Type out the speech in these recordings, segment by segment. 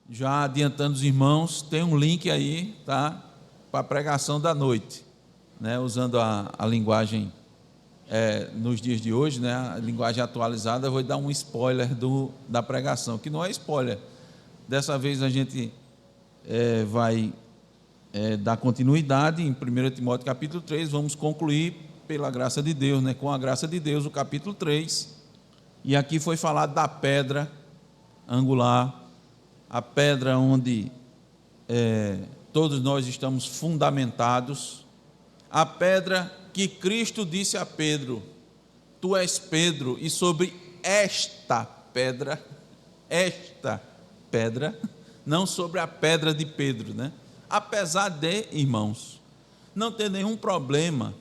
já adiantando os irmãos, tem um link aí, tá? Para a pregação da noite, né? Usando a linguagem nos dias de hoje, né? A linguagem atualizada, eu vou dar um spoiler da pregação, que não é spoiler. Dessa vez a gente vai dar continuidade em 1 Timóteo capítulo 3, vamos concluir pela graça de Deus, né? Com a graça de Deus, o capítulo 3, e aqui foi falado da pedra angular, a pedra onde todos nós estamos fundamentados, a pedra que Cristo disse a Pedro: tu és Pedro, e sobre esta pedra, não sobre a pedra de Pedro, né? Apesar de, irmãos, não ter nenhum problema,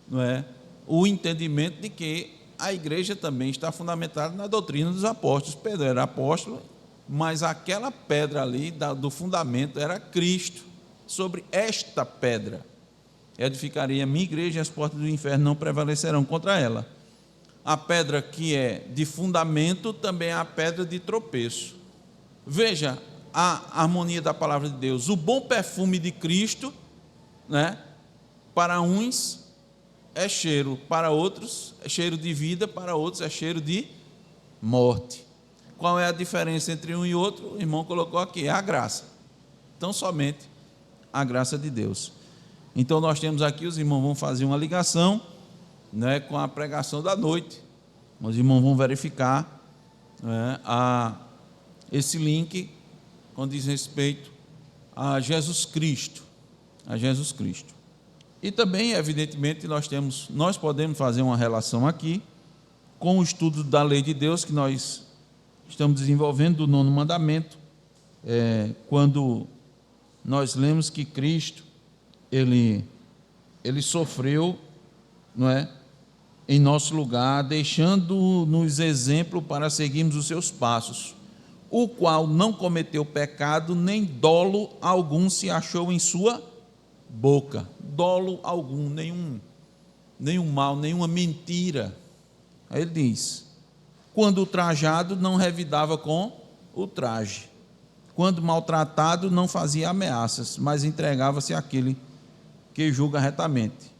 não é? O entendimento de que a igreja também está fundamentada na doutrina dos apóstolos. Pedro era apóstolo, mas aquela pedra ali do fundamento era Cristo. Sobre esta pedra edificaria a minha igreja, e as portas do inferno não prevalecerão contra ela. A pedra que é de fundamento também é a pedra de tropeço. Veja a harmonia da palavra de Deus. O bom perfume de Cristo, né, para uns é cheiro, para outros é cheiro de vida, para outros é cheiro de morte. Qual é a diferença entre um e outro? O irmão colocou aqui, é a graça. Então, somente a graça de Deus. Então, nós temos aqui, os irmãos vão fazer uma ligação, né, com a pregação da noite. Os irmãos vão verificar, né, esse link com diz respeito a Jesus Cristo. A Jesus Cristo. E também, evidentemente, nós podemos fazer uma relação aqui com o estudo da lei de Deus que nós estamos desenvolvendo, do 9º mandamento, quando nós lemos que Cristo, ele sofreu, não é, em nosso lugar, deixando-nos exemplo para seguirmos os seus passos, o qual não cometeu pecado, nem dolo algum se achou em sua boca. Dolo algum, nenhum mal, nenhuma mentira. Aí ele diz: quando ultrajado, não revidava com o traje, quando maltratado, não fazia ameaças, mas entregava-se àquele que julga retamente.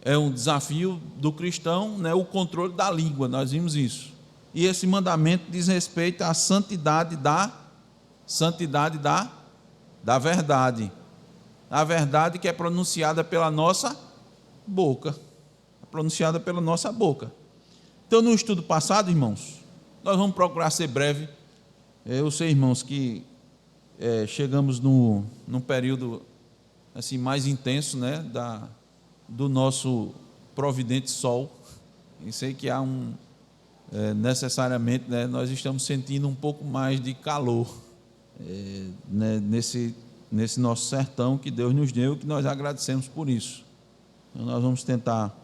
É um desafio do cristão, né, o controle da língua, nós vimos isso. E esse mandamento diz respeito à santidade da verdade. A verdade que é pronunciada pela nossa boca. Pronunciada pela nossa boca. Então, no estudo passado, irmãos, nós vamos procurar ser breve. Eu sei, irmãos, que chegamos num período assim, mais intenso, né, do nosso providente sol. E sei que há necessariamente, né, nós estamos sentindo um pouco mais de calor né, nesse nosso sertão que Deus nos deu, que nós agradecemos por isso. Então, nós vamos tentar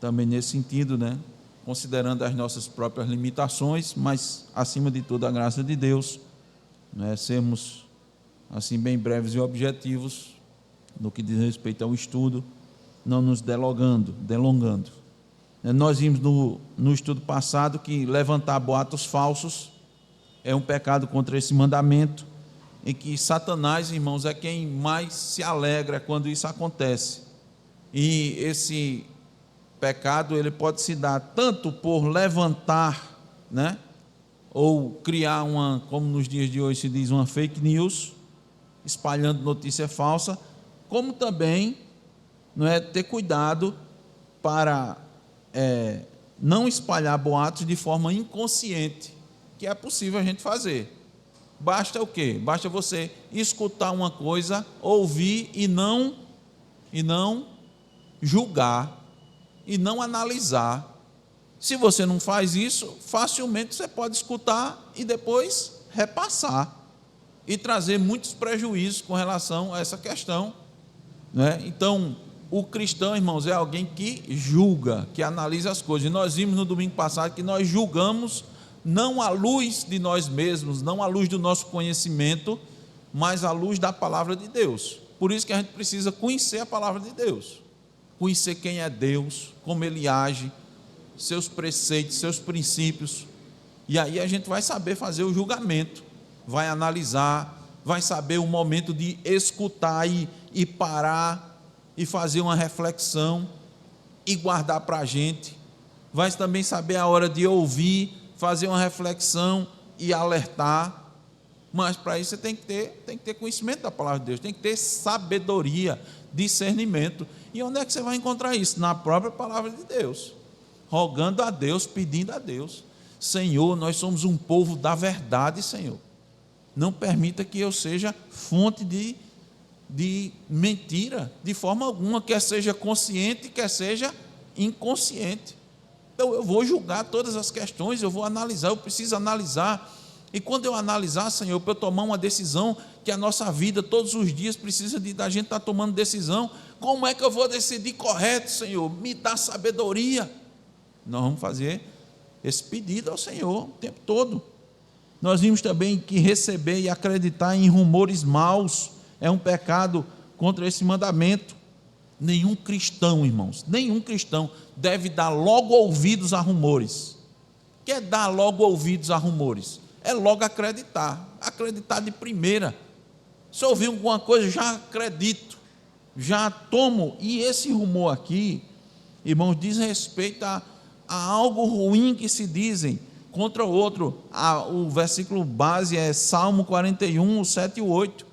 também nesse sentido, né, considerando as nossas próprias limitações, mas acima de tudo a graça de Deus, né, sermos assim bem breves e objetivos no que diz respeito ao estudo, não nos delongando. Nós vimos no estudo passado que levantar boatos falsos é um pecado contra esse mandamento, em que Satanás, irmãos, é quem mais se alegra quando isso acontece. E esse pecado, ele pode se dar tanto por levantar, né, ou criar como nos dias de hoje se diz, uma fake news, espalhando notícia falsa, como também, não é, ter cuidado para não espalhar boatos de forma inconsciente, que é possível a gente fazer. Basta o quê? Basta você escutar uma coisa, ouvir e não julgar, e não analisar. Se você não faz isso, facilmente você pode escutar e depois repassar, e trazer muitos prejuízos com relação a essa questão, né? Então, o cristão, irmãos, é alguém que julga, que analisa as coisas. E nós vimos no domingo passado que nós julgamos não à luz de nós mesmos, não à luz do nosso conhecimento, mas à luz da palavra de Deus. Por isso que a gente precisa conhecer a palavra de Deus, conhecer quem é Deus, como Ele age, seus preceitos, seus princípios, e aí a gente vai saber fazer o julgamento, vai analisar, vai saber o momento de escutar e parar e fazer uma reflexão e guardar para a gente. Vai também saber a hora de ouvir, fazer uma reflexão e alertar. Mas para isso você tem que ter conhecimento da palavra de Deus, tem que ter sabedoria, discernimento. E onde é que você vai encontrar isso? Na própria palavra de Deus, rogando a Deus, pedindo a Deus: Senhor, nós somos um povo da verdade, Senhor. Não permita que eu seja fonte de mentira, de forma alguma, quer seja consciente, quer seja inconsciente. Eu vou julgar todas as questões, eu vou analisar, eu preciso analisar. E quando eu analisar, Senhor, para eu tomar uma decisão, que a nossa vida todos os dias precisa da gente estar tomando decisão, como é que eu vou decidir correto, Senhor? Me dá sabedoria. Nós vamos fazer esse pedido ao Senhor o tempo todo. Nós vimos também que receber e acreditar em rumores maus é um pecado contra esse mandamento. Nenhum cristão, irmãos, nenhum cristão deve dar logo ouvidos a rumores. Quer dar logo ouvidos a rumores? É logo acreditar de primeira. Se eu ouvir alguma coisa, já acredito, já tomo. E esse rumor aqui, irmãos, diz respeito a algo ruim que se dizem contra o outro. O versículo base é Salmo 41, 7 e 8,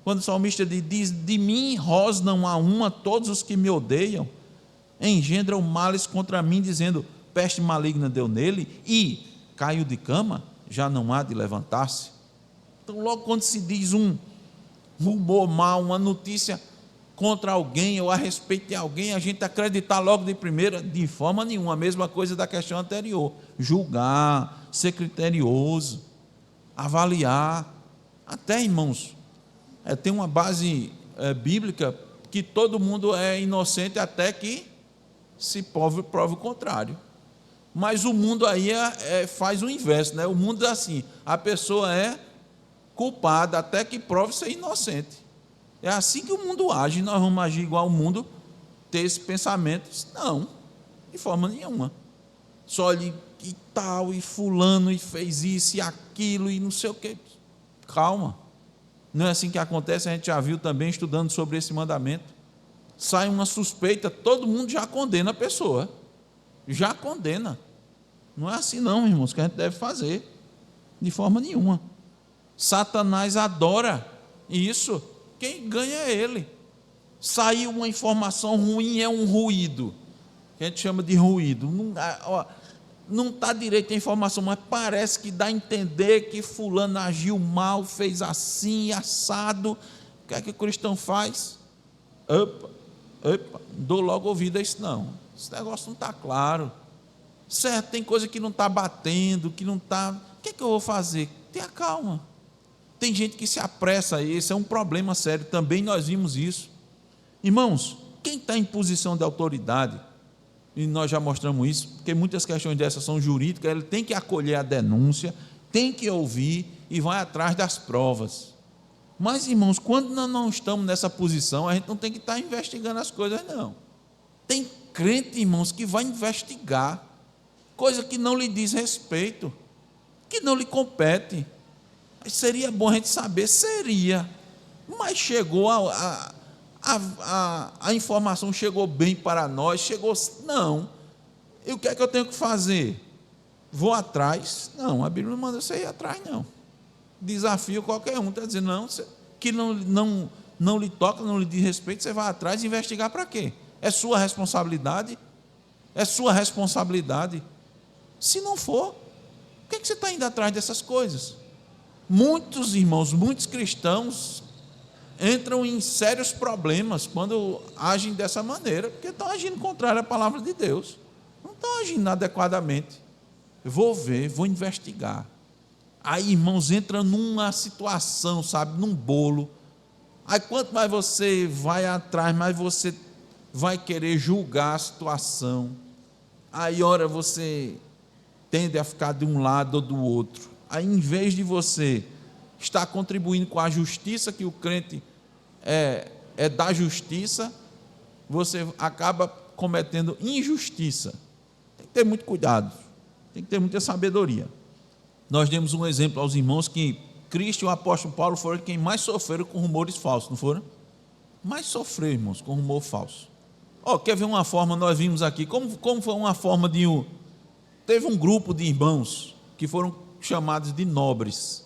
quando o salmista diz: de mim rosnam a uma todos os que me odeiam, engendram males contra mim, dizendo: peste maligna deu nele, e caiu de cama, já não há de levantar-se. Então, logo quando se diz um rumor mau, uma notícia contra alguém ou a respeito de alguém, a gente acreditar logo de primeira, de forma nenhuma. A mesma coisa da questão anterior: julgar, ser criterioso, avaliar. Até, irmãos, tem uma base bíblica que todo mundo é inocente até que se prove o contrário. Mas o mundo aí faz o inverso, né? O mundo é assim: a pessoa é culpada até que prove ser inocente. É assim que o mundo age. Nós vamos agir igual ao mundo, ter esse pensamento? Não, de forma nenhuma. Só olhe e tal, e fulano, e fez isso e aquilo, e não sei o quê. Calma, não é assim que acontece. A gente já viu também, estudando sobre esse mandamento. Sai uma suspeita, todo mundo já condena a pessoa, já condena. Não é assim não, irmãos, que a gente deve fazer, de forma nenhuma. Satanás adora isso. Quem ganha é ele. Saiu uma informação ruim, é um ruído, que a gente chama de ruído. Não está direito a informação, mas parece que dá a entender que fulano agiu mal, fez assim, assado. O que é que o cristão faz? Opa, dou logo ouvido a isso. Não, esse negócio não está claro. Certo, tem coisa que não está batendo, que não está. O que é que eu vou fazer? Tenha calma. Tem gente que se apressa, e esse é um problema sério, também nós vimos isso. Irmãos, quem está em posição de autoridade, e nós já mostramos isso, porque muitas questões dessas são jurídicas, ele tem que acolher a denúncia, tem que ouvir e vai atrás das provas. Mas, irmãos, quando nós não estamos nessa posição, a gente não tem que estar investigando as coisas, não. Tem crente, irmãos, que vai investigar coisa que não lhe diz respeito, que não lhe compete. Seria bom a gente saber, seria, mas chegou a informação chegou bem para nós, chegou, não. E o que é que eu tenho que fazer? Vou atrás? Não, a Bíblia não manda você ir atrás, não. Desafio qualquer um, está dizendo, não, que não lhe toca, não lhe diz respeito, você vai atrás e investigar para quê? É sua responsabilidade? É sua responsabilidade. Se não for, por que você está indo atrás dessas coisas? Muitos irmãos, muitos cristãos entram em sérios problemas quando agem dessa maneira, porque estão agindo contrário à palavra de Deus, não estão agindo adequadamente. Eu vou ver, vou investigar. Aí, irmãos, entra numa situação, sabe, num bolo. Aí quanto mais você vai atrás, mais você vai querer julgar a situação. Aí, ora, você tende a ficar de um lado ou do outro. Aí, em vez de você estar contribuindo com a justiça, que o crente é da justiça, você acaba cometendo injustiça. Tem que ter muito cuidado, tem que ter muita sabedoria. Nós demos um exemplo aos irmãos que Cristo e o apóstolo Paulo foram quem mais sofreram com rumores falsos, não foram? Mais sofreram, irmãos, com rumor falso. Quer ver uma forma, nós vimos aqui, como foi uma forma de teve um grupo de irmãos que foram chamados de nobres.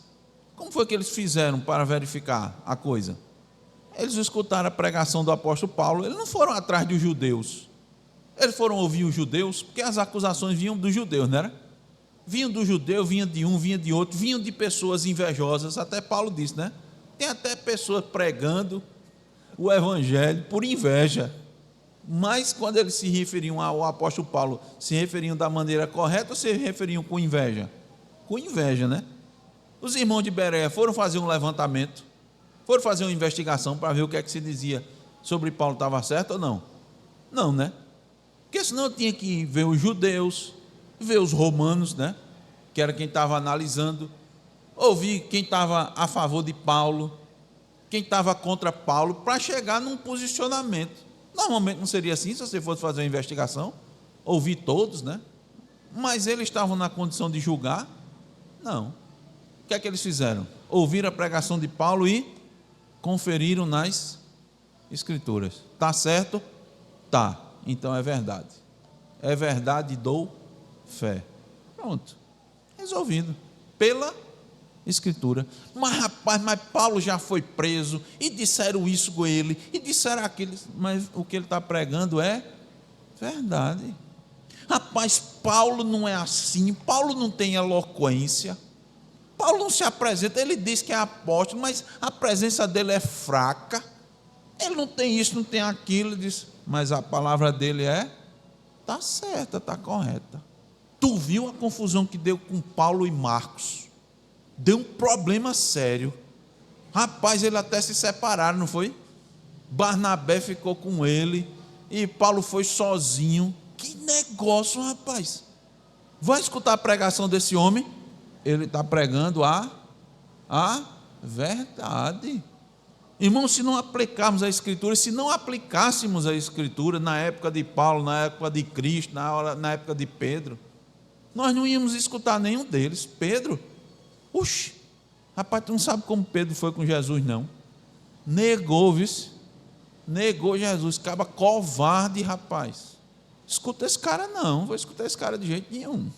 Como foi que eles fizeram para verificar a coisa? Eles escutaram a pregação do apóstolo Paulo, eles não foram atrás dos judeus, eles foram ouvir os judeus, porque as acusações vinham dos judeus, não era? Vinham do judeu, vinham de um, vinham de outro, vinham de pessoas invejosas, até Paulo disse, né? Tem até pessoas pregando o evangelho por inveja, mas quando eles se referiam ao apóstolo Paulo, se referiam da maneira correta ou se referiam com inveja? Com inveja, né? Os irmãos de Bereia foram fazer um levantamento, foram fazer uma investigação para ver o que é que se dizia sobre Paulo, estava certo ou não? Não, né? Porque senão tinha que ver os judeus, ver os romanos, né? Que era quem estava analisando, ouvir quem estava a favor de Paulo, quem estava contra Paulo, para chegar num posicionamento. Normalmente não seria assim, se você fosse fazer uma investigação, ouvir todos, né? Mas eles estavam na condição de julgar? Não. O que é que eles fizeram? Ouviram a pregação de Paulo e conferiram nas Escrituras. Está certo? Tá. Então é verdade. É verdade, dou fé. Pronto. Resolvido. Pela Escritura. Mas rapaz, Paulo já foi preso, e disseram isso com ele, e disseram aquilo, mas o que ele está pregando é verdade. Rapaz, Paulo não é assim, Paulo não tem eloquência, Paulo não se apresenta, ele diz que é apóstolo, mas a presença dele é fraca, ele não tem isso, não tem aquilo, diz, mas a palavra dele está certa, está correta. Tu viu a confusão que deu com Paulo e Marcos? Deu um problema sério. Rapaz, eles até se separaram, não foi? Barnabé ficou com ele e Paulo foi sozinho. Que negócio, rapaz. Vai escutar a pregação desse homem? Ele está pregando a verdade. Irmão, se não aplicarmos a Escritura, se não aplicássemos a Escritura na época de Paulo, na época de Cristo, na época de Pedro, nós não íamos escutar nenhum deles. Pedro, oxe, rapaz, tu não sabe como Pedro foi com Jesus, não. Negou, viu? Negou Jesus, acaba covarde, rapaz. Escuta esse cara, não, vou escutar esse cara de jeito nenhum.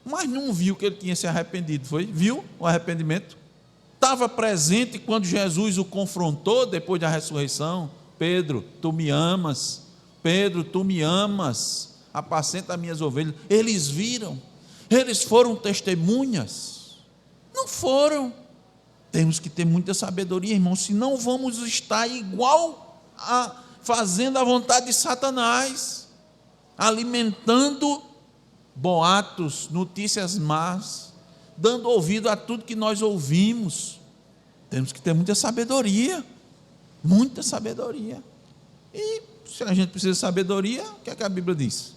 Mas não viu que ele tinha se arrependido, foi? Viu o arrependimento? Estava presente quando Jesus o confrontou depois da ressurreição. Pedro, tu me amas. Pedro, tu me amas. Apacenta as minhas ovelhas. Eles viram, eles foram testemunhas. Não foram. Temos que ter muita sabedoria, irmão, senão vamos estar igual fazendo a vontade de Satanás, alimentando boatos, notícias más, dando ouvido a tudo que nós ouvimos. Temos que ter muita sabedoria, muita sabedoria. E se a gente precisa de sabedoria, o que é que a Bíblia diz?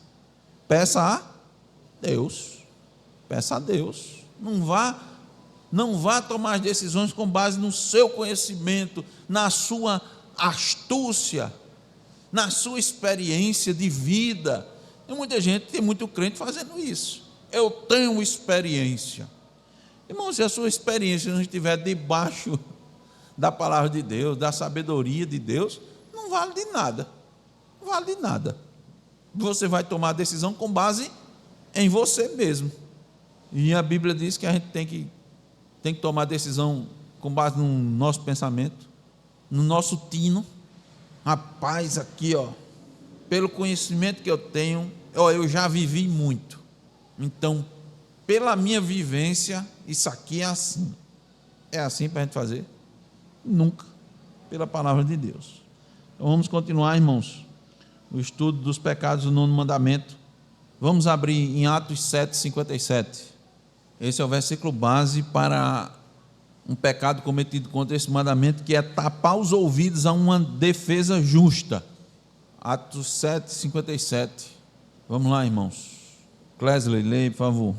Peça a Deus, peça a Deus. Não vá tomar as decisões com base no seu conhecimento, na sua astúcia, na sua experiência de vida. Tem muita gente, tem muito crente fazendo isso. Eu tenho experiência. Irmão, se a sua experiência não estiver debaixo da palavra de Deus, da sabedoria de Deus, não vale de nada. Não vale de nada. Você vai tomar a decisão com base em você mesmo. E a Bíblia diz que a gente tem que tomar decisão com base no nosso pensamento, no nosso tino. Rapaz, aqui, pelo conhecimento que eu tenho, eu já vivi muito. Então, pela minha vivência, isso aqui é assim. É assim para a gente fazer? Nunca. Pela palavra de Deus. Então, vamos continuar, irmãos, o estudo dos pecados do 9º mandamento. Vamos abrir em Atos 7:57. Esse é o versículo base para um pecado cometido contra esse mandamento, que é tapar os ouvidos a uma defesa justa. Atos 7:57. Vamos lá, irmãos. Clesley, leia, por favor.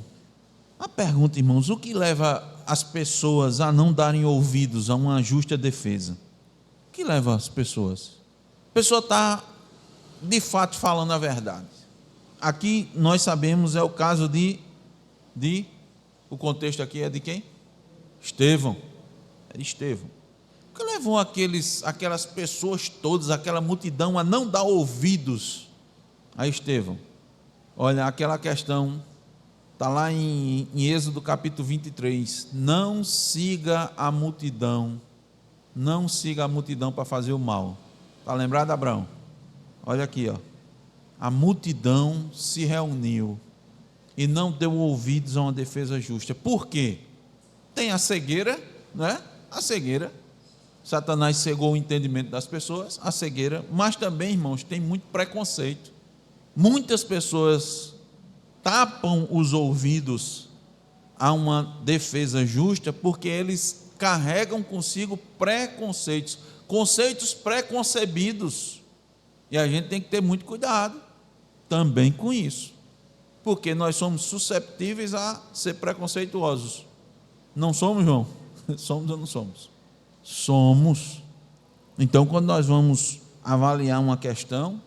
Uma pergunta, irmãos: o que leva as pessoas a não darem ouvidos a uma justa defesa? O que leva as pessoas? A pessoa está, de fato, falando a verdade. Aqui nós sabemos, é o caso o contexto aqui é de quem? Estevão. Era Estevão. O que levou aquelas pessoas todas, aquela multidão, a não dar ouvidos a Estevão? Olha, aquela questão está lá em Êxodo capítulo 23. Não siga a multidão. Não siga a multidão para fazer o mal. Está lembrado, Abraão? Olha aqui, ó. A multidão se reuniu e não deu ouvidos a uma defesa justa. Por quê? Tem a cegueira, não é? A cegueira. Satanás cegou o entendimento das pessoas, a cegueira, mas também, irmãos, tem muito preconceito. Muitas pessoas tapam os ouvidos a uma defesa justa porque eles carregam consigo preconceitos, conceitos preconcebidos. E a gente tem que ter muito cuidado também com isso, porque nós somos susceptíveis a ser preconceituosos. Não somos, João? Somos ou não somos? Somos. Então, quando nós vamos avaliar uma questão,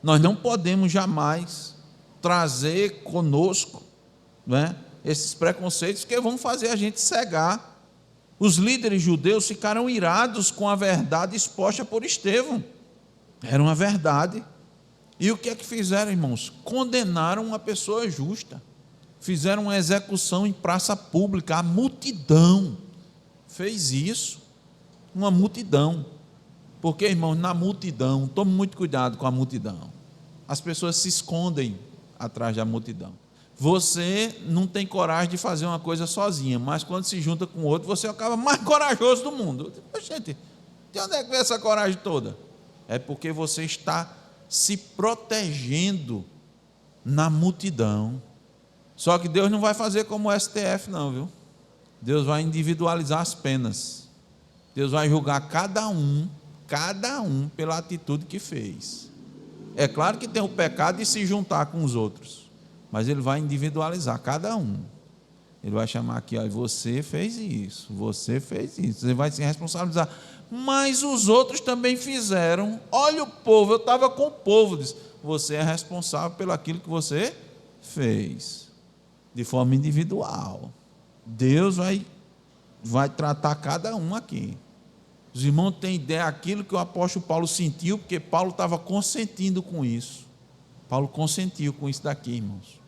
nós não podemos jamais trazer conosco, né, esses preconceitos que vão fazer a gente cegar. Os líderes judeus ficaram irados com a verdade exposta por Estevão. Era uma verdade. E o que é que fizeram, irmãos? Condenaram uma pessoa justa. Fizeram uma execução em praça pública. A multidão fez isso. Uma multidão. Porque, irmãos, na multidão, tome muito cuidado com a multidão. As pessoas se escondem atrás da multidão. Você não tem coragem de fazer uma coisa sozinha, mas quando se junta com outro, você acaba mais corajoso do mundo. Gente, de onde é que vem essa coragem toda? É porque você está se protegendo na multidão. Só que Deus não vai fazer como o STF, não, viu? Deus vai individualizar as penas. Deus vai julgar cada um pela atitude que fez. É claro que tem o pecado de se juntar com os outros, mas Ele vai individualizar cada um. Ele vai chamar aqui, ó, você fez isso, você vai se responsabilizar. Mas os outros também fizeram. Olha o povo, eu estava com o povo. Diz, você é responsável pelo aquilo que você fez, de forma individual. Deus vai tratar cada um aqui. Os irmãos têm ideia daquilo que o apóstolo Paulo sentiu, porque Paulo estava consentindo com isso. Paulo consentiu com isso daqui, irmãos.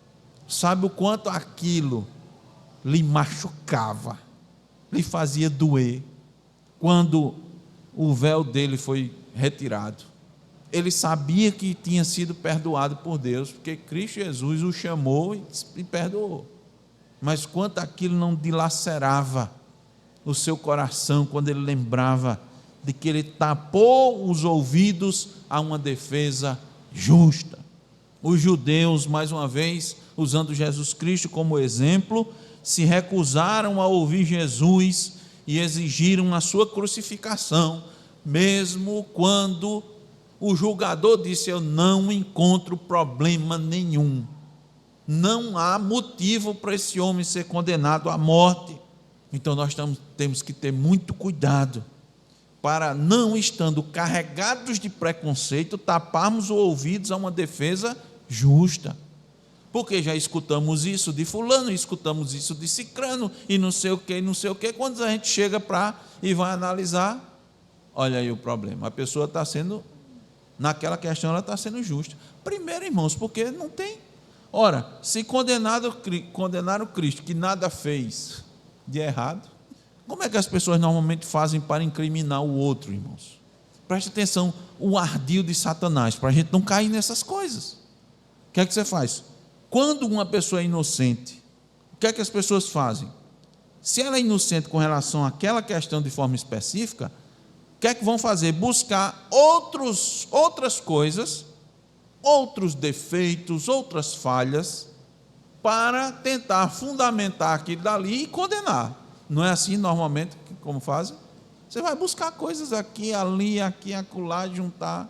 Sabe o quanto aquilo lhe machucava, lhe fazia doer, quando o véu dele foi retirado. Ele sabia que tinha sido perdoado por Deus, porque Cristo Jesus o chamou e perdoou. Mas quanto aquilo não dilacerava o seu coração, quando ele lembrava de que ele tapou os ouvidos a uma defesa justa. Os judeus, mais uma vez, usando Jesus Cristo como exemplo, se recusaram a ouvir Jesus e exigiram a sua crucificação, mesmo quando o julgador disse, eu não encontro problema nenhum, não há motivo para esse homem ser condenado à morte. Então nós temos que ter muito cuidado, para não estando carregados de preconceito, taparmos os ouvidos a uma defesa justa, porque já escutamos isso de fulano, escutamos isso de cicrano, e não sei o que, quando a gente chega e vai analisar, olha aí o problema, a pessoa está sendo, naquela questão ela está sendo justa. Primeiro, irmãos, porque não tem, ora, se condenaram Cristo, que nada fez de errado, como é que as pessoas normalmente fazem para incriminar o outro, irmãos? Preste atenção, o ardil de Satanás, para a gente não cair nessas coisas. O que é que você faz? Quando uma pessoa é inocente, o que é que as pessoas fazem? Se ela é inocente com relação àquela questão de forma específica, o que é que vão fazer? Buscar outras coisas, outros defeitos, outras falhas, para tentar fundamentar aquilo dali e condenar. Não é assim normalmente como fazem? Você vai buscar coisas aqui, ali, aqui, acolá, juntar,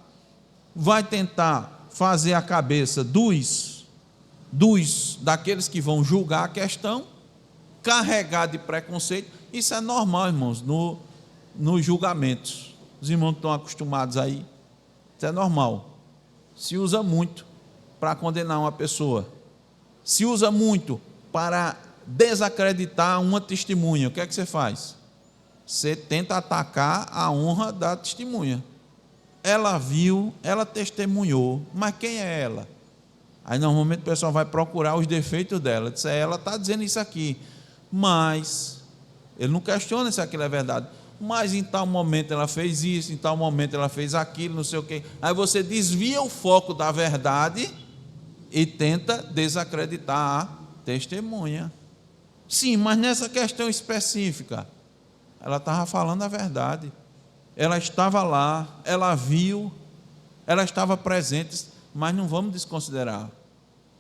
vai tentar fazer a cabeça daqueles que vão julgar a questão, carregar de preconceito. Isso é normal, irmãos, nos julgamentos. Os irmãos que estão acostumados aí, isso é normal. Se usa muito para condenar uma pessoa, se usa muito para desacreditar uma testemunha, o que é que você faz? Você tenta atacar a honra da testemunha. Ela viu, ela testemunhou, mas quem é ela? Aí normalmente o pessoal vai procurar os defeitos dela. Diz, ela está dizendo isso aqui, mas ele não questiona se aquilo é verdade. Mas em tal momento ela fez isso, em tal momento ela fez aquilo, não sei o quê. Aí você desvia o foco da verdade e tenta desacreditar a testemunha. Sim, mas nessa questão específica, ela estava falando a verdade. Ela estava lá, ela viu, ela estava presente, mas não vamos desconsiderar.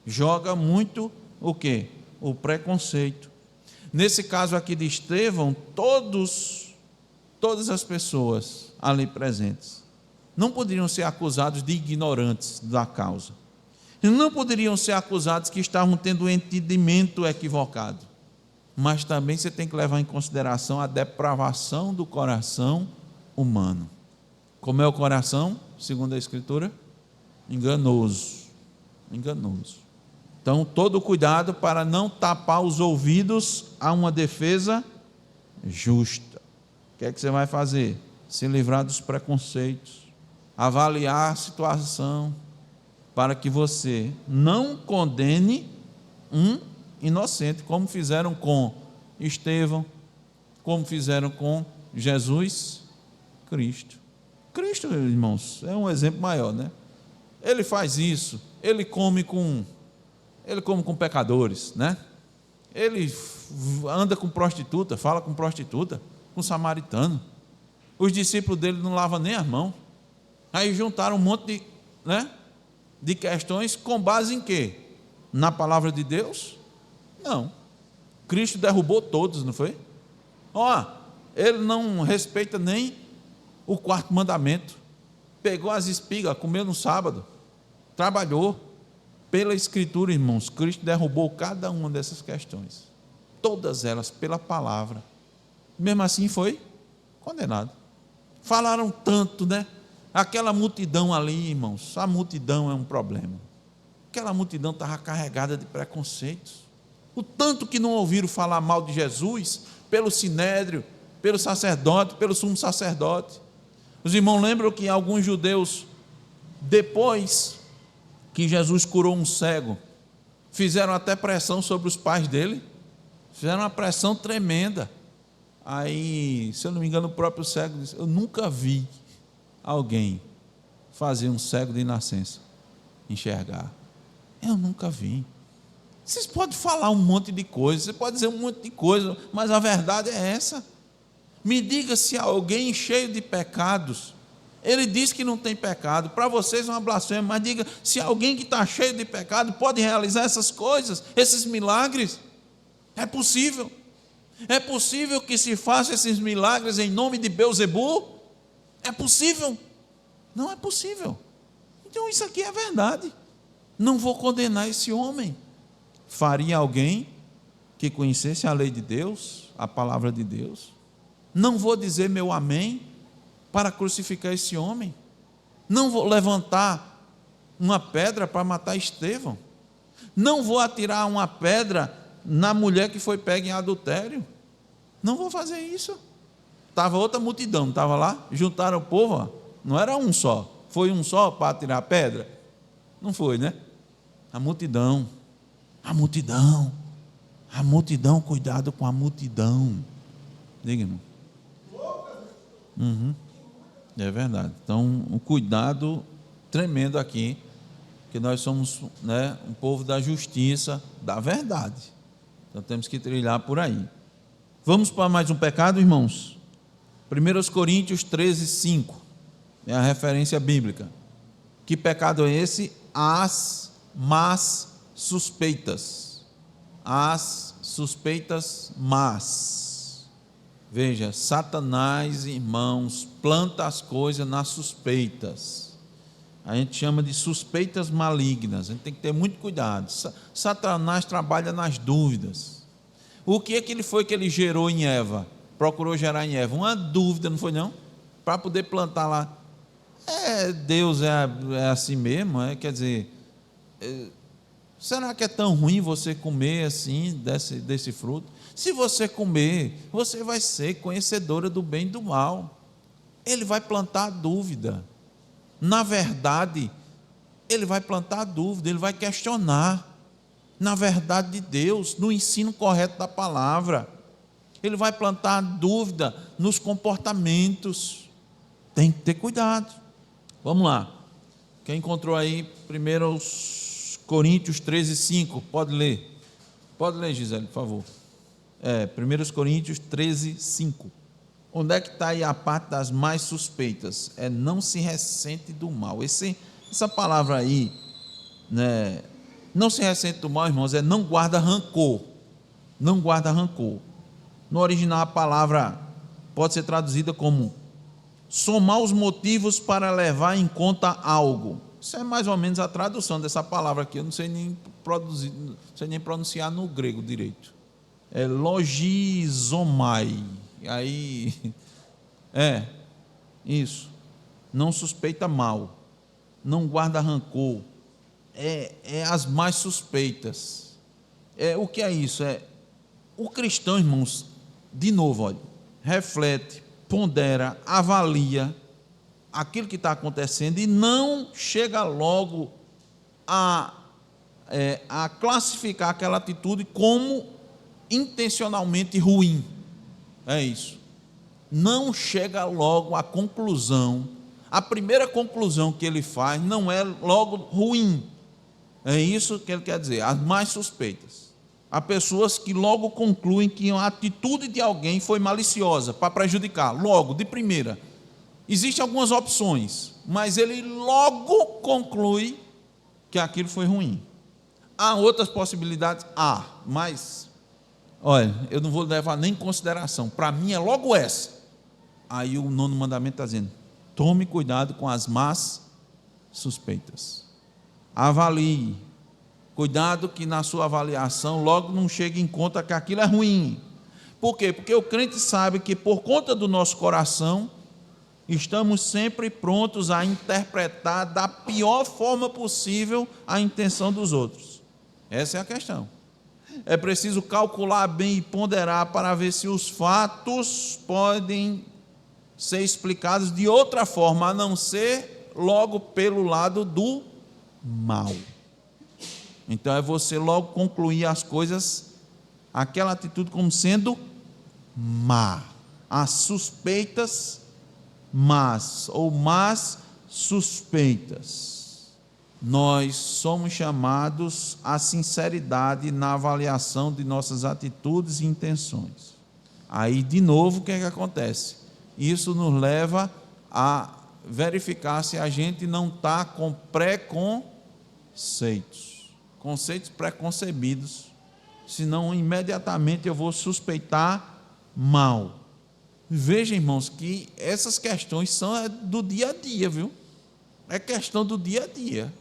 Joga muito o quê? O preconceito. Nesse caso aqui de Estevão, todas as pessoas ali presentes não poderiam ser acusados de ignorantes da causa. Não poderiam ser acusados que estavam tendo um entendimento equivocado. Mas também você tem que levar em consideração a depravação do coração humano. Como é o coração, segundo a Escritura? Enganoso. Então, todo cuidado para não tapar os ouvidos a uma defesa justa. O que é que você vai fazer? Se livrar dos preconceitos, avaliar a situação, para que você não condene um inocente, como fizeram com Estevão, como fizeram com Jesus Cristo. Cristo, irmãos, é um exemplo maior, né? Ele faz isso, ele come com pecadores, né? Ele anda com prostituta, fala com prostituta, com samaritano. Os discípulos dele não lavam nem as mãos. Aí juntaram um monte de questões com base em quê? Na palavra de Deus? Não. Cristo derrubou todos, não foi? Ele não respeita nem o quarto mandamento. Pegou as espigas, comeu no sábado, trabalhou. Pela Escritura, irmãos, Cristo derrubou cada uma dessas questões. Todas elas pela palavra. Mesmo assim foi condenado. Falaram tanto, né? Aquela multidão ali, irmãos, a multidão é um problema. Aquela multidão estava carregada de preconceitos. O tanto que não ouviram falar mal de Jesus, pelo sinédrio, pelo sacerdote, pelo sumo sacerdote. Os irmãos lembram que alguns judeus, depois que Jesus curou um cego, fizeram até pressão sobre os pais dele, fizeram uma pressão tremenda. Aí, se eu não me engano, o próprio cego disse, eu nunca vi alguém fazer um cego de nascença enxergar. Eu nunca vi. Vocês podem falar um monte de coisa, você pode dizer um monte de coisa, mas a verdade é essa. Me diga se alguém cheio de pecados, ele diz que não tem pecado, para vocês é uma blasfêmia, mas diga se alguém que está cheio de pecado pode realizar essas coisas, esses milagres. É possível. É possível que se faça esses milagres em nome de Beelzebu? É possível? Não é possível. Então isso aqui é verdade. Não vou condenar esse homem. Faria alguém que conhecesse a lei de Deus, a palavra de Deus? Não vou dizer meu amém para crucificar esse homem. Não vou levantar uma pedra para matar Estevão. Não vou atirar uma pedra na mulher que foi pega em adultério. Não vou fazer isso. Estava outra multidão, não estava lá? Juntaram o povo, não era um só. Foi um só para atirar a pedra? Não foi, né? A multidão, cuidado com a multidão. Diga, irmão. É verdade. Então, um cuidado tremendo aqui, que nós somos um povo da justiça, da verdade. Então, temos que trilhar por aí. Vamos para mais um pecado, irmãos? 1 Coríntios 13, 5. É a referência bíblica. Que pecado é esse? As más suspeitas. As suspeitas más. Veja, Satanás, irmãos, planta as coisas nas suspeitas. A gente chama de suspeitas malignas. A gente tem que ter muito cuidado. Satanás trabalha nas dúvidas. O que é que ele gerou em Eva? Procurou gerar em Eva? Uma dúvida, não foi não? Para poder plantar lá. Deus é assim mesmo? Quer dizer, Será que é tão ruim você comer assim, desse fruto? Se você comer, você vai ser conhecedora do bem e do mal. Ele vai plantar a dúvida. Na verdade, ele vai plantar a dúvida, ele vai questionar. Na verdade de Deus, no ensino correto da palavra. Ele vai plantar a dúvida nos comportamentos. Tem que ter cuidado. Vamos lá. Quem encontrou aí 1 Coríntios 13:5, pode ler. Pode ler, Gisele, por favor. 1 Coríntios 13:5. Onde é que está aí a parte das mais suspeitas? Não se ressente do mal. Essa palavra aí, né, não se ressente do mal, irmãos, não guarda rancor. Não guarda rancor. No original a palavra pode ser traduzida como somar os motivos para levar em conta algo. Isso é mais ou menos a tradução dessa palavra aqui. Eu não sei nem pronunciar no grego direito. É logizomai. Aí, isso. Não suspeita mal. Não guarda rancor. As mais suspeitas. O que é isso? O cristão, irmãos, de novo, olha, reflete, pondera, avalia aquilo que está acontecendo e não chega logo a classificar aquela atitude como intencionalmente ruim. É isso. Não chega logo à conclusão. A primeira conclusão que ele faz não é logo ruim. É isso que ele quer dizer, as mais suspeitas. Há pessoas que logo concluem que a atitude de alguém foi maliciosa, para prejudicar, logo, de primeira. Existem algumas opções, mas ele logo conclui que aquilo foi ruim. Há outras possibilidades? Mas, olha, eu não vou levar nem em consideração. Para mim é logo essa. Aí o 9º mandamento está dizendo: tome cuidado com as más suspeitas. Avalie. Cuidado que na sua avaliação logo não chegue em conta que aquilo é ruim. Por quê? Porque o crente sabe que por conta do nosso coração, estamos sempre prontos a interpretar da pior forma possível a intenção dos outros. Essa é a questão. É preciso calcular bem e ponderar para ver se os fatos podem ser explicados de outra forma, a não ser logo pelo lado do mal. Então é você logo concluir as coisas, aquela atitude como sendo má. As suspeitas más, ou más suspeitas. Nós somos chamados à sinceridade na avaliação de nossas atitudes e intenções. Aí, de novo, o que é que acontece? Isso nos leva a verificar se a gente não está com conceitos preconcebidos, senão imediatamente eu vou suspeitar mal. Veja, irmãos, que essas questões são do dia a dia, viu? É questão do dia a dia.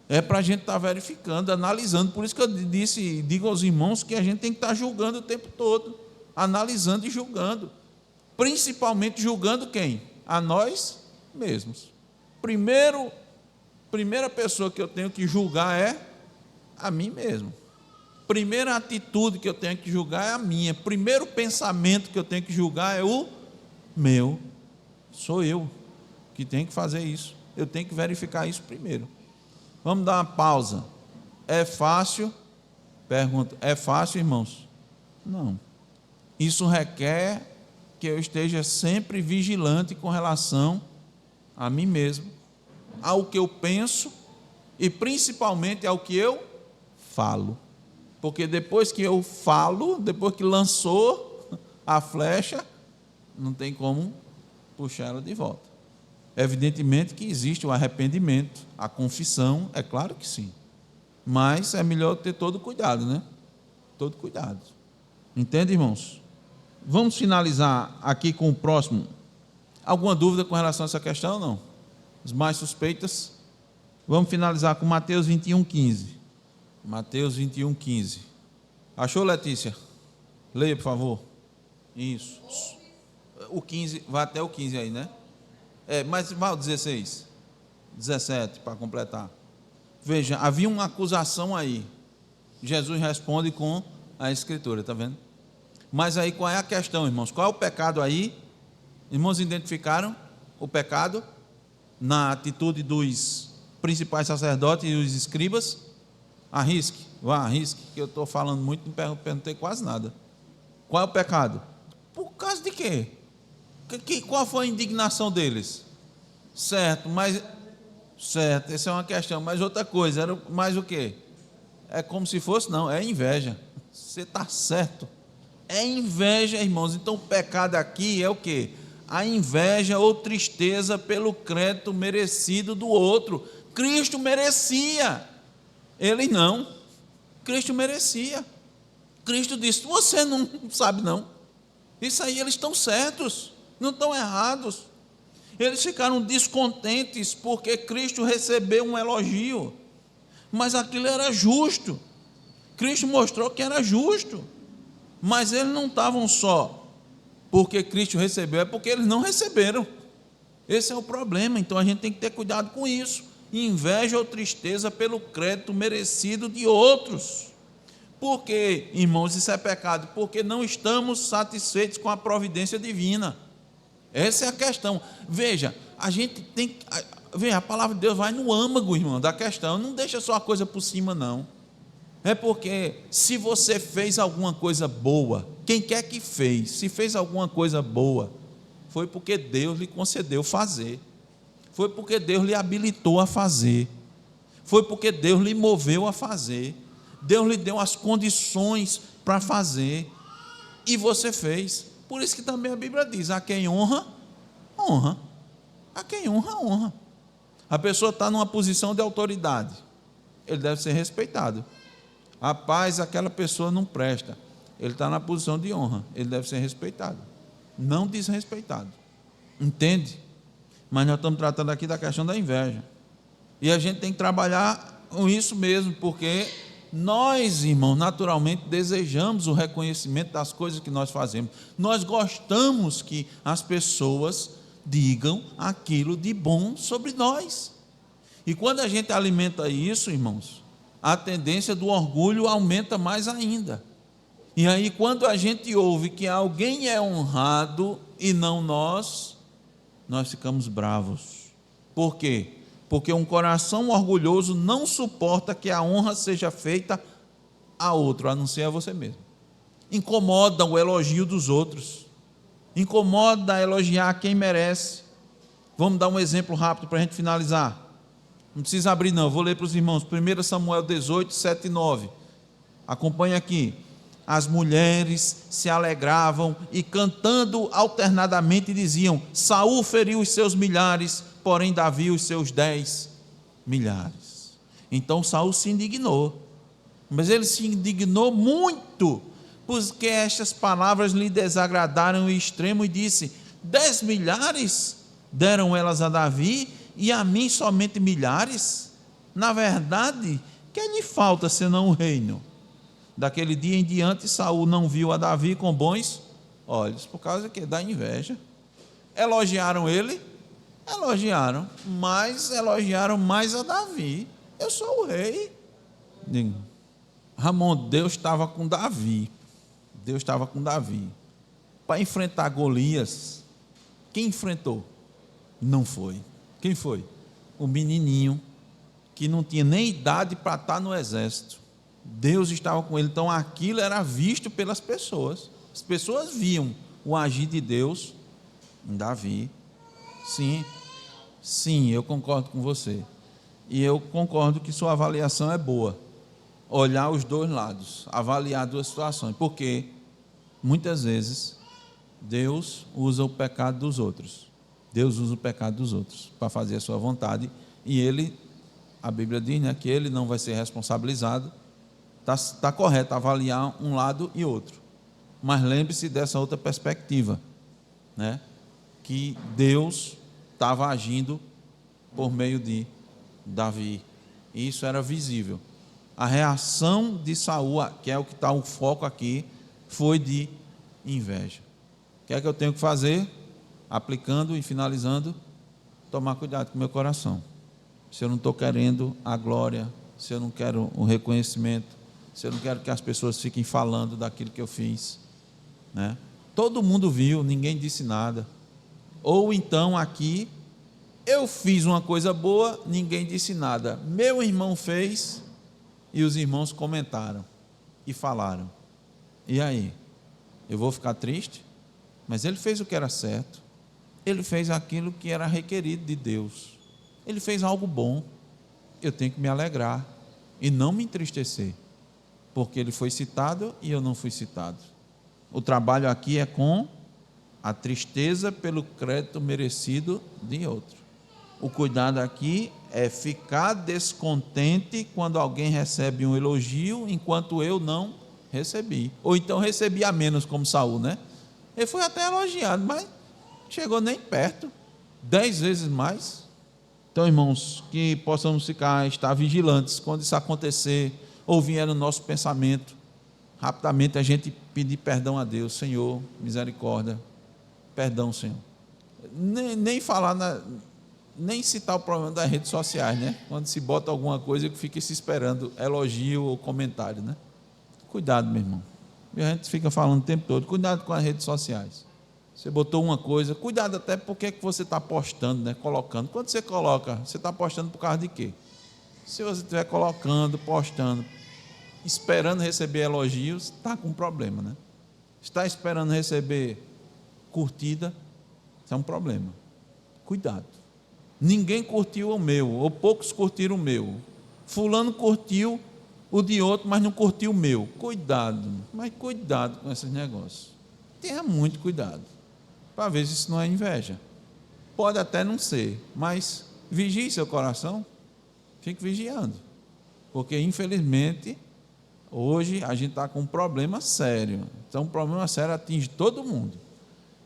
É para a gente estar verificando, analisando. Por isso que eu digo aos irmãos que a gente tem que estar julgando o tempo todo, analisando e julgando. Principalmente julgando quem? A nós mesmos. Primeira pessoa que eu tenho que julgar é a mim mesmo. Primeira atitude que eu tenho que julgar é a minha. Primeiro pensamento que eu tenho que julgar é o meu. Sou eu que tenho que fazer isso. Eu tenho que verificar isso primeiro. Vamos dar uma pausa. É fácil? Pergunta. É fácil, irmãos? Não. Isso requer que eu esteja sempre vigilante com relação a mim mesmo, ao que eu penso e principalmente ao que eu falo. Porque depois que eu falo, depois que lançou a flecha, não tem como puxar ela de volta. Evidentemente que existe o arrependimento, a confissão, é claro que sim. Mas é melhor ter todo cuidado, né? Todo cuidado. Entende, irmãos? Vamos finalizar aqui com o próximo. Alguma dúvida com relação a essa questão ou não? As mais suspeitas? Vamos finalizar com Mateus 21:15. Mateus 21:15. Achou, Letícia? Leia, por favor. Isso. O 15, vai até o 15 aí, né? Mas vai o 16. 17, para completar. Veja, havia uma acusação aí. Jesus responde com a Escritura, está vendo? Mas aí qual é a questão, irmãos? Qual é o pecado aí? Irmãos, identificaram o pecado na atitude dos principais sacerdotes e os escribas? Arrisque, arrisque, que eu estou falando muito, não perguntei quase nada. Qual é o pecado? Por causa de quê? Qual foi a indignação deles? Certo, essa é uma questão, mas outra coisa, era mais o quê? É como se fosse, não, é inveja. Você está certo. É inveja, irmãos. Então o pecado aqui é o quê? A inveja ou tristeza pelo crédito merecido do outro. Cristo merecia, ele não. Cristo merecia. Cristo disse: você não sabe não. Isso aí eles estão certos, não estão errados. Eles ficaram descontentes porque Cristo recebeu um elogio, mas aquilo era justo. Cristo mostrou que era justo, mas eles não estavam só porque Cristo recebeu, é porque eles não receberam. Esse é o problema. Então a gente tem que ter cuidado com isso. Inveja ou tristeza pelo crédito merecido de outros. Por quê, irmãos, isso é pecado? Porque não estamos satisfeitos com a providência divina. Essa é a questão. Veja, a gente tem que... Veja, a palavra de Deus vai no âmago, irmão, da questão. Não deixa só a coisa por cima, não. É porque se você fez alguma coisa boa, quem quer que fez, se fez alguma coisa boa, foi porque Deus lhe concedeu fazer. Foi porque Deus lhe habilitou a fazer. Foi porque Deus lhe moveu a fazer. Deus lhe deu as condições para fazer. E você fez. Por isso que também a Bíblia diz: a quem honra, honra. A quem honra, honra. A pessoa está numa posição de autoridade, ele deve ser respeitado. Rapaz, aquela pessoa não presta, ele está na posição de honra, ele deve ser respeitado, não desrespeitado. Entende? Mas nós estamos tratando aqui da questão da inveja. E a gente tem que trabalhar com isso mesmo, porque nós, irmãos, naturalmente desejamos o reconhecimento das coisas que nós fazemos. Nós gostamos que as pessoas digam aquilo de bom sobre nós. E quando a gente alimenta isso, irmãos, a tendência do orgulho aumenta mais ainda. E aí, quando a gente ouve que alguém é honrado e não nós ficamos bravos. Por quê? Porque um coração orgulhoso não suporta que a honra seja feita a outro, a não ser a você mesmo. Incomoda o elogio dos outros. Incomoda elogiar quem merece. Vamos dar um exemplo rápido para a gente finalizar. Não precisa abrir não, vou ler para os irmãos. 1 Samuel 18, 7 e 9. Acompanhe aqui. As mulheres se alegravam e cantando alternadamente diziam: Saul feriu os seus milhares, porém Davi os seus 10 milhares. Então Saul se indignou, mas ele se indignou muito, porque estas palavras lhe desagradaram em extremo e disse: 10 milhares deram elas a Davi e a mim somente milhares? Na verdade, que lhe falta senão o reino? Daquele dia em diante, Saul não viu a Davi com bons olhos, por causa que da inveja. Elogiaram ele? Elogiaram, mas elogiaram mais a Davi. Eu sou o rei. Ramon, Deus estava com Davi. Deus estava com Davi. Para enfrentar Golias, quem enfrentou? Não foi. Quem foi? O menininho, que não tinha nem idade para estar no exército. Deus estava com ele, então aquilo era visto pelas pessoas. As pessoas viam o agir de Deus em Davi. Sim, eu concordo com você. E eu concordo que sua avaliação é boa. Olhar os dois lados, avaliar duas situações. Porque muitas vezes Deus usa o pecado dos outros. Deus usa o pecado dos outros para fazer a sua vontade. E ele, a Bíblia diz, né, que ele não vai ser responsabilizado. Está correto avaliar um lado e outro, mas lembre-se dessa outra perspectiva, né? Que Deus estava agindo por meio de Davi, e isso era visível. A reação de Saul, que é o que está o foco aqui, foi de inveja. O que é que eu tenho que fazer? Aplicando e finalizando, tomar cuidado com o meu coração. se eu não estou querendo a glória, se eu não quero o reconhecimento, se eu não quero que as pessoas fiquem falando daquilo que eu fiz, né? Todo mundo viu, ninguém disse nada. Ou então aqui, eu fiz uma coisa boa, ninguém disse nada. Meu irmão fez e os irmãos comentaram e falaram. E aí? Eu vou ficar triste? Mas ele fez o que era certo. Ele fez aquilo que era requerido de Deus. Ele fez algo bom. Eu tenho que me alegrar e não me entristecer, porque ele foi citado e eu não fui citado. O trabalho aqui é com a tristeza pelo crédito merecido de outro. O cuidado aqui é ficar descontente quando alguém recebe um elogio, enquanto eu não recebi. Ou então recebi a menos, como Saul, né? Ele foi até elogiado, mas chegou nem perto, 10 vezes mais. Então, irmãos, que possamos estar vigilantes quando isso acontecer, ou vier no nosso pensamento, rapidamente a gente pedir perdão a Deus. Senhor, misericórdia, perdão, Senhor. Nem falar, nem citar o problema das redes sociais, né? Quando se bota alguma coisa que fica se esperando elogio ou comentário, né? Cuidado, meu irmão. E a gente fica falando o tempo todo, cuidado com as redes sociais. Você botou uma coisa, cuidado até porque que você está postando, né? Colocando. Quando você coloca, você está postando por causa de quê? Se você estiver colocando, postando, esperando receber elogios, está com problema, né? Está esperando receber curtida, isso é um problema. Cuidado. Ninguém curtiu o meu, ou poucos curtiram o meu. Fulano curtiu o de outro, mas não curtiu o meu. Cuidado, mas cuidado com esses negócios. Tenha muito cuidado, para ver se isso não é inveja. Pode até não ser, mas vigie seu coração, fique vigiando, porque infelizmente hoje a gente está com um problema sério. Então, um problema sério atinge todo mundo.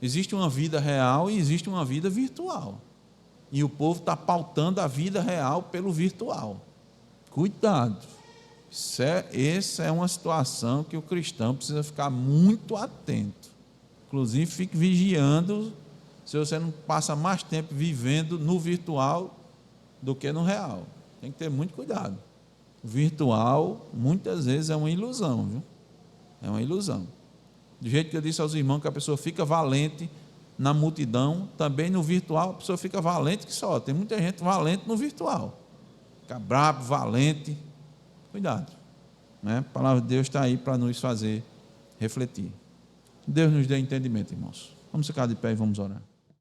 Existe uma vida real e existe uma vida virtual. E o povo está pautando a vida real pelo virtual. Cuidado. Essa é uma situação que o cristão precisa ficar muito atento. Inclusive, fique vigiando se você não passa mais tempo vivendo no virtual do que no real. Tem que ter muito cuidado. O virtual, muitas vezes, é uma ilusão, viu? É uma ilusão. Do jeito que eu disse aos irmãos que a pessoa fica valente na multidão, também no virtual a pessoa fica valente que só. Tem muita gente valente no virtual. Fica bravo, valente. Cuidado. Né? A palavra de Deus está aí para nos fazer refletir. Deus nos dê entendimento, irmãos. Vamos ficar de pé e vamos orar.